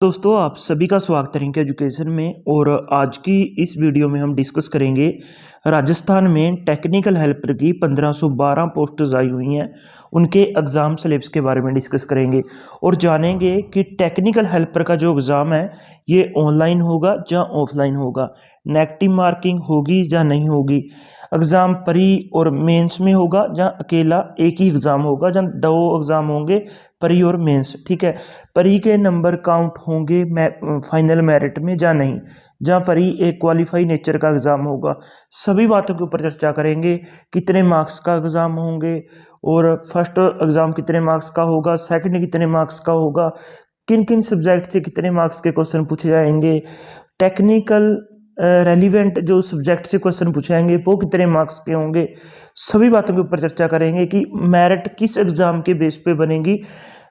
दोस्तों आप सभी का स्वागत है रिंक एजुकेशन में। और आज की इस वीडियो में हम डिस्कस करेंगे राजस्थान में टेक्निकल हेल्पर की 1512 पोस्ट्स आई हुई हैं, उनके एग्ज़ाम सिलेबस के बारे में डिस्कस करेंगे और जानेंगे कि टेक्निकल हेल्पर का जो एग्ज़ाम है ये ऑनलाइन होगा या ऑफलाइन होगा, नेगेटिव मार्किंग होगी या नहीं होगी, एग्ज़ाम प्री और मेंस में होगा या अकेला एक ही एग्ज़ाम होगा या दो एग्ज़ाम होंगे प्री और मेंस। ठीक है, प्री के नंबर काउंट होंगे फाइनल मेरिट में या नहीं, जहाँ प्री एक क्वालिफाई नेचर का एग्ज़ाम होगा। सभी बातों के ऊपर चर्चा करेंगे, कितने मार्क्स का एग्ज़ाम होंगे और फर्स्ट एग्ज़ाम कितने मार्क्स का होगा, सेकंड कितने मार्क्स का होगा, किन किन सब्जेक्ट से कितने मार्क्स के क्वेश्चन पूछे जाएंगे, टेक्निकल रेलिवेंट जो सब्जेक्ट से क्वेश्चन पूछे जाएंगे वो कितने मार्क्स के होंगे। सभी बातों के ऊपर चर्चा करेंगे कि मेरिट किस एग्ज़ाम के बेस पे बनेगी।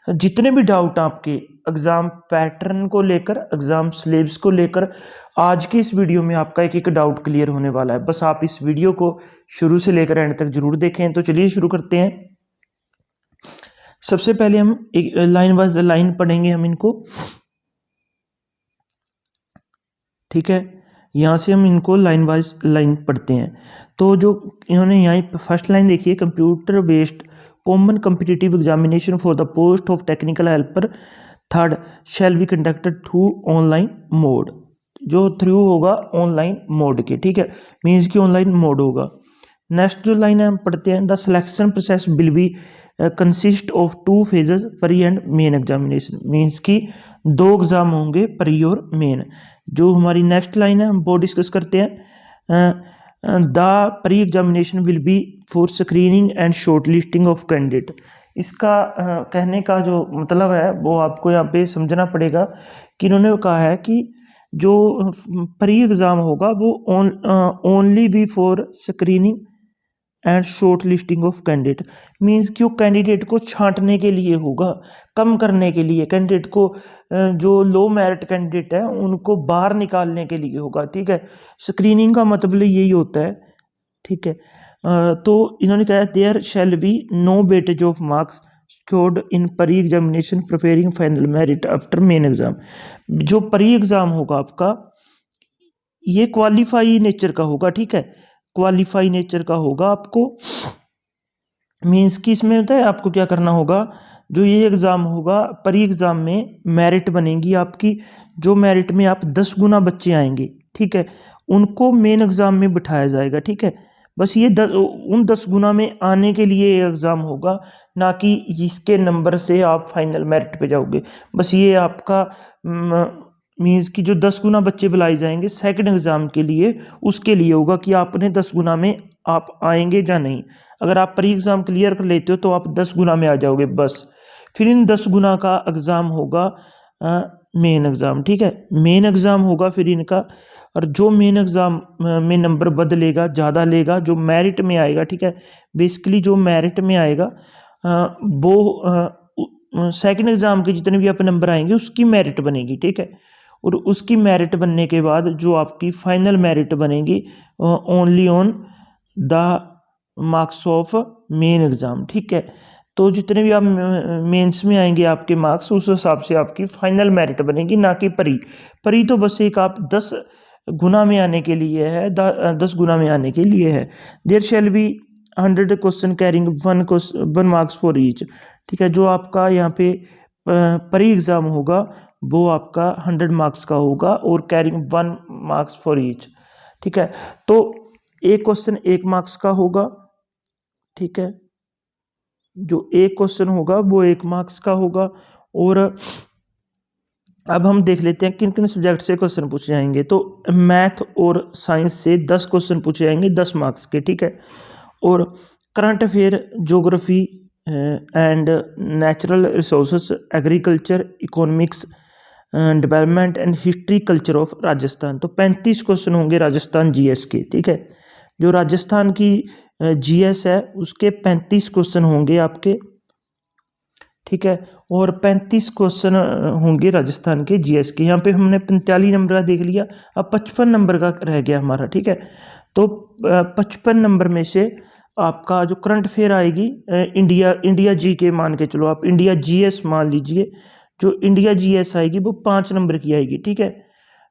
जितने भी डाउट आपके एग्ज़ाम पैटर्न को लेकर, एग्ज़ाम सिलेबस को लेकर, आज की इस वीडियो में आपका एक एक डाउट क्लियर होने वाला है। बस आप इस वीडियो को शुरू से लेकर एंड तक जरूर देखें। तो चलिए शुरू करते हैं। सबसे पहले हम एक लाइन वाइज लाइन पढ़ेंगे हम इनको। ठीक है, यहाँ से हम इनको लाइन वाइज लाइन पढ़ते हैं। तो जो इन्होंने यहाँ फर्स्ट लाइन देखिए, computer based common competitive examination for the post of technical helper third shall be conducted through online mode. जो थ्रू होगा ऑनलाइन मोड के, ठीक है, मीन्स की ऑनलाइन मोड होगा। नेक्स्ट जो लाइन है हम पढ़ते हैं, the selection process will be consist of two phases pre and main examination, means की दो एग्जाम होंगे प्री और मेन। जो हमारी नेक्स्ट लाइन है हम वो डिस्कस करते हैं, the pre examination will B for screening and shortlisting of candidate. इसका कहने का जो मतलब है वो आपको यहाँ पे समझना पड़ेगा कि इन्होंने कहा है कि जो प्री एग्ज़ाम होगा वो only be for screening and shortlisting of candidate, means कि वो कैंडिडेट को छांटने के लिए होगा, कम करने के लिए, कैंडिडेट को जो लो मेरिट कैंडिडेट है उनको बाहर निकालने के लिए होगा। ठीक है, स्क्रीनिंग का मतलब यही होता है। ठीक है, तो इन्होंने कहा there shall be no weightage of marks scored in pre examination preparing final merit after main exam. जो प्री एग्जाम होगा आपका ये क्वालिफाई नेचर का होगा। ठीक है, क्वालिफाई नेचर का होगा। आपको मीन्स कि इसमें होता है आपको क्या करना होगा, जो ये एग्ज़ाम होगा प्री एग्ज़ाम में मेरिट बनेगी आपकी, जो मेरिट में आप 10 गुना बच्चे आएंगे, ठीक है, उनको मेन एग्ज़ाम में बिठाया जाएगा। ठीक है, बस ये उन 10 गुना में आने के लिए एग्ज़ाम होगा, ना कि इसके नंबर से आप फाइनल मेरिट पे जाओगे। बस ये आपका मीन्स कि जो 10 गुना बच्चे बुलाए जाएंगे सेकंड एग्ज़ाम के लिए, उसके लिए होगा कि आपने 10 गुना में आप आएंगे या नहीं। अगर आप प्री एग्ज़ाम क्लियर कर लेते हो तो आप 10 गुना में आ जाओगे बस। फिर इन 10 गुना का एग्ज़ाम होगा मेन एग्ज़ाम। ठीक है, मेन एग्ज़ाम होगा फिर इनका, और जो मेन एग्ज़ाम में नंबर बदलेगा, ज़्यादा लेगा, जो मेरिट में आएगा, ठीक है, बेसिकली जो मेरिट में आएगा वो सेकंड एग्ज़ाम के जितने भी आप नंबर आएंगे उसकी मेरिट बनेगी। ठीक है, और उसकी मेरिट बनने के बाद जो आपकी फाइनल मेरिट बनेगी only on the marks of main exam. ठीक है, तो जितने भी आप मेंस में आएंगे आपके मार्क्स, उस हिसाब से आपकी फाइनल मेरिट बनेगी, ना कि परी तो बस एक आप 10 गुना में आने के लिए है, 10 गुना में आने के लिए है। There shall be 100 question carrying 1 marks for each. ठीक है, जो आपका यहाँ पे प्री एग्ज़ाम होगा वो आपका 100 मार्क्स का होगा और कैरिंग 1 मार्क्स फॉर ईच। ठीक है, तो एक क्वेश्चन 1 मार्क्स का होगा। ठीक है, जो एक क्वेश्चन होगा वो 1 मार्क्स का होगा। और अब हम देख लेते हैं किन किन सब्जेक्ट से क्वेश्चन पूछे जाएंगे। तो मैथ और साइंस से 10 क्वेश्चन पूछे जाएंगे 10 मार्क्स के। ठीक है, और current affair, geography and natural resources, agriculture, economics, development and history culture of Rajasthan. तो 35 क्वेश्चन होंगे राजस्थान जीएस के। ठीक है, जो राजस्थान की जीएस है उसके 35 क्वेश्चन होंगे आपके। ठीक है, और 35 क्वेश्चन होंगे राजस्थान के जीएस के। यहाँ पे हमने 45 नंबर का देख लिया, अब 55 नंबर का रह गया हमारा। ठीक है, तो 55 नंबर में से आपका जो करंट अफेयर आएगी इंडिया जी के मान के चलो, आप इंडिया जीएस मान लीजिए, जो इंडिया जीएस आएगी वो 5 नंबर की आएगी, ठीक है।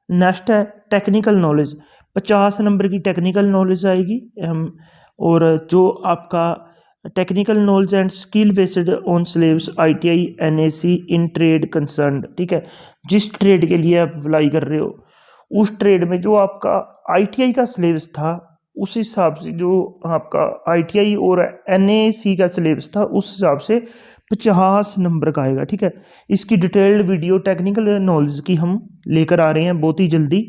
नेक्स्ट है टेक्निकल नॉलेज, 50 नंबर की टेक्निकल नॉलेज आएगी। और जो आपका technical knowledge and skill based on syllabus ITI NAC in trade concern, ठीक है। जिस ट्रेड के लिए आप अप्लाई कर रहे हो उस ट्रेड में जो आपका ITI का सिलेबस था उस हिसाब से, जो आपका ITI और NAC का सिलेबस था उस हिसाब से 50 नंबर का आएगा, ठीक है। इसकी डिटेल्ड वीडियो टेक्निकल नॉलेज की हम लेकर आ रहे हैं बहुत ही जल्दी।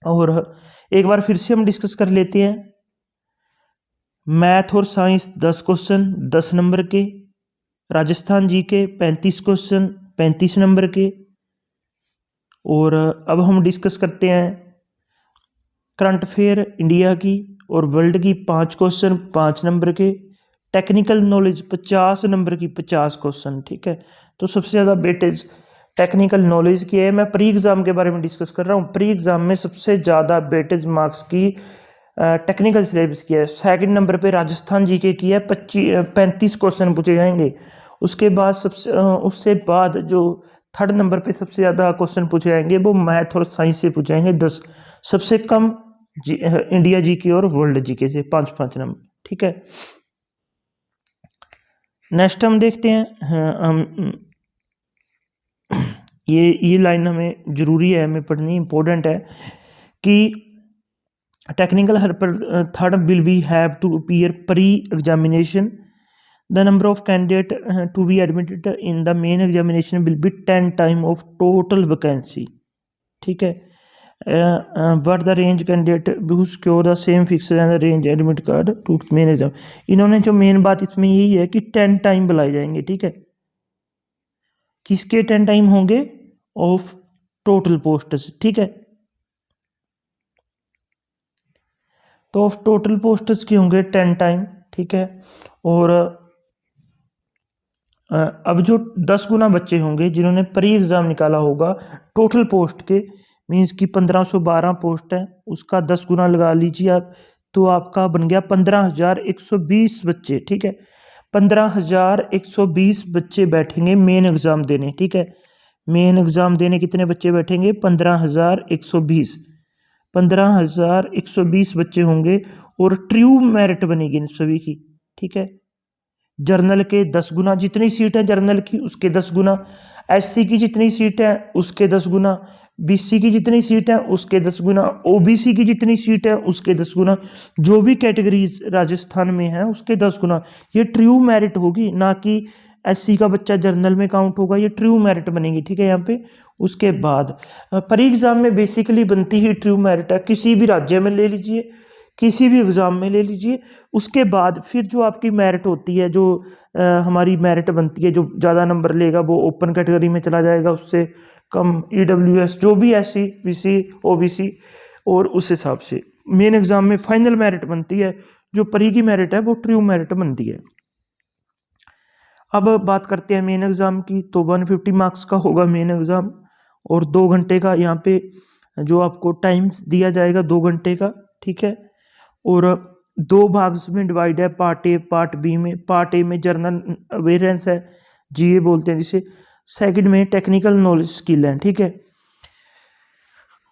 और एक बार फिर से हम डिस्कस कर लेते हैं। मैथ और साइंस 10 क्वेश्चन 10 नंबर के, राजस्थान जीके 35 क्वेश्चन 35 नंबर के। और अब हम डिस्कस करते हैं करंट अफेयर इंडिया की और वर्ल्ड की, 5 क्वेश्चन 5 नंबर के। टेक्निकल नॉलेज 50 नंबर की 50 क्वेश्चन, ठीक है। तो सबसे ज़्यादा वेटेज टेक्निकल नॉलेज की है। मैं प्री एग्ज़ाम के बारे में डिस्कस कर रहा हूँ। प्री एग्ज़ाम में सबसे ज़्यादा वेटेज मार्क्स की टेक्निकल सिलेबस की है। सेकंड नंबर पे राजस्थान जीके की है, 35 क्वेश्चन पूछे जाएंगे। उसके बाद उससे बाद जो थर्ड नंबर पे सबसे ज़्यादा क्वेश्चन पूछे जाएंगे वो मैथ और साइंस से पूछे जाएंगे 10। सबसे कम इंडिया जीके और वर्ल्ड जीके से 5-5 नंबर, ठीक है। नेक्स्ट हम देखते हैं, ये लाइन हमें जरूरी है, हमें पढ़नी इंपॉर्टेंट है कि technical third will be have to appear pre examination, the number of candidate to be admitted in the main examination will be 10 time of total vacancy, ठीक है। what the range candidate who secure the same fixed and the range admit card to main exam। इन्होंने जो main बात इसमें यही है कि 10 time बुलाए जाएंगे, ठीक है। किसके 10 टाइम होंगे? ऑफ टोटल पोस्ट्स, ठीक है। तो ऑफ टोटल पोस्ट्स के होंगे 10 टाइम, ठीक है। और अब जो 10 गुना बच्चे होंगे जिन्होंने प्री एग्ज़ाम निकाला होगा टोटल पोस्ट के, मीन्स कि 1512 पोस्ट है, उसका 10 गुना लगा लीजिए आप, तो आपका बन गया 15,120 बच्चे, ठीक है। 15,120 बच्चे बैठेंगे मेन एग्ज़ाम देने, ठीक है। मेन एग्ज़ाम देने कितने बच्चे बैठेंगे? 15,120। 15,120 बच्चे होंगे और ट्रू मेरिट बनेगी इन सभी की, ठीक है। जर्नल के 10 गुना, जितनी सीट है जर्नल की उसके 10 गुना, SC की जितनी सीट है उसके 10 गुना, BC की जितनी सीट है उसके 10 गुना, OBC की जितनी सीट है उसके 10 गुना, जो भी कैटेगरीज राजस्थान में है उसके 10 गुना। ये ट्रू मेरिट होगी, ना कि SC का बच्चा जर्नल में काउंट होगा, ये ट्रू मेरिट बनेगी, ठीक है। यहाँ पे उसके बाद प्री एग्ज़ाम में बेसिकली बनती ही ट्रू मेरिट है, किसी भी राज्य में ले लीजिए, किसी भी एग्ज़ाम में ले लीजिए। उसके बाद फिर जो आपकी मेरिट होती है, जो हमारी मेरिट बनती है, जो ज़्यादा नंबर लेगा वो ओपन कैटेगरी में चला जाएगा, उससे कम EWS, जो भी SC BC OBC, और उस हिसाब से मेन एग्ज़ाम में फाइनल मेरिट बनती है। जो प्री की मेरिट है वो ट्रू मेरिट बनती है। अब बात करते हैं मेन एग्ज़ाम की, तो 150 मार्क्स का होगा मेन एग्ज़ाम और 2 घंटे का यहाँ पे जो आपको टाइम दिया जाएगा 2 घंटे का, ठीक है। और 2 भाग्स में डिवाइड है, पार्ट ए पार्ट बी में। पार्ट ए में जनरल अवेयरेंस है, GA बोलते हैं जिसे। सेकंड में टेक्निकल नॉलेज स्किल है, ठीक है।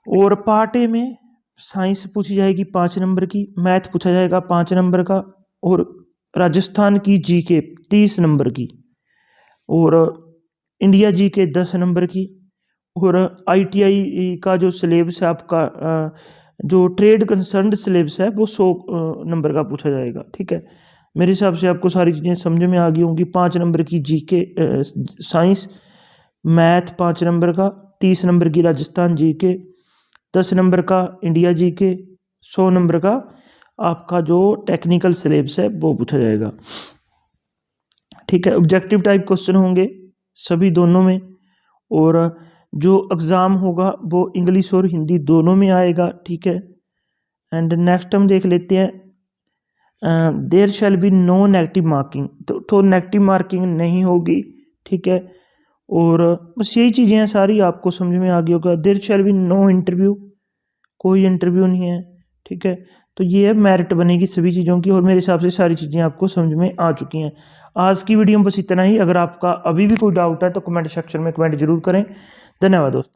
और पार्ट ए में साइंस पूछी जाएगी 5 नंबर की, मैथ पूछा जाएगा 5 नंबर का, और राजस्थान की GK 30 नंबर की, और इंडिया GK 10 नंबर की, और ITI का जो सिलेबस है आपका, जो ट्रेड कंसर्न सिलेबस है वो 100 नंबर का पूछा जाएगा, ठीक है। मेरे हिसाब से आपको सारी चीज़ें समझ में आ गई होंगी। 5 नंबर की GK साइंस, मैथ 5 नंबर का, 30 नंबर की राजस्थान GK, 10 नंबर का इंडिया GK, 100 नंबर का आपका जो टेक्निकल सिलेबस है वो पूछा जाएगा, ठीक है। ऑब्जेक्टिव टाइप क्वेश्चन होंगे सभी दोनों में, और जो एग्ज़ाम होगा वो इंग्लिश और हिंदी दोनों में आएगा, ठीक है। एंड नेक्स्ट हम देख लेते हैं, there shall be no negative marking, तो नेगेटिव मार्किंग नहीं होगी, ठीक है। और बस यही चीज़ें हैं सारी, आपको समझ में आ गई होगा। There shall be no interview, कोई इंटरव्यू नहीं है, ठीक है। तो ये है मेरिट बनेगी सभी चीज़ों की, और मेरे हिसाब से सारी चीज़ें आपको समझ में आ चुकी हैं। आज की वीडियो में बस इतना ही। अगर आपका अभी भी कोई डाउट है तो कमेंट सेक्शन में कमेंट जरूर करें। धन्यवाद दोस्तों।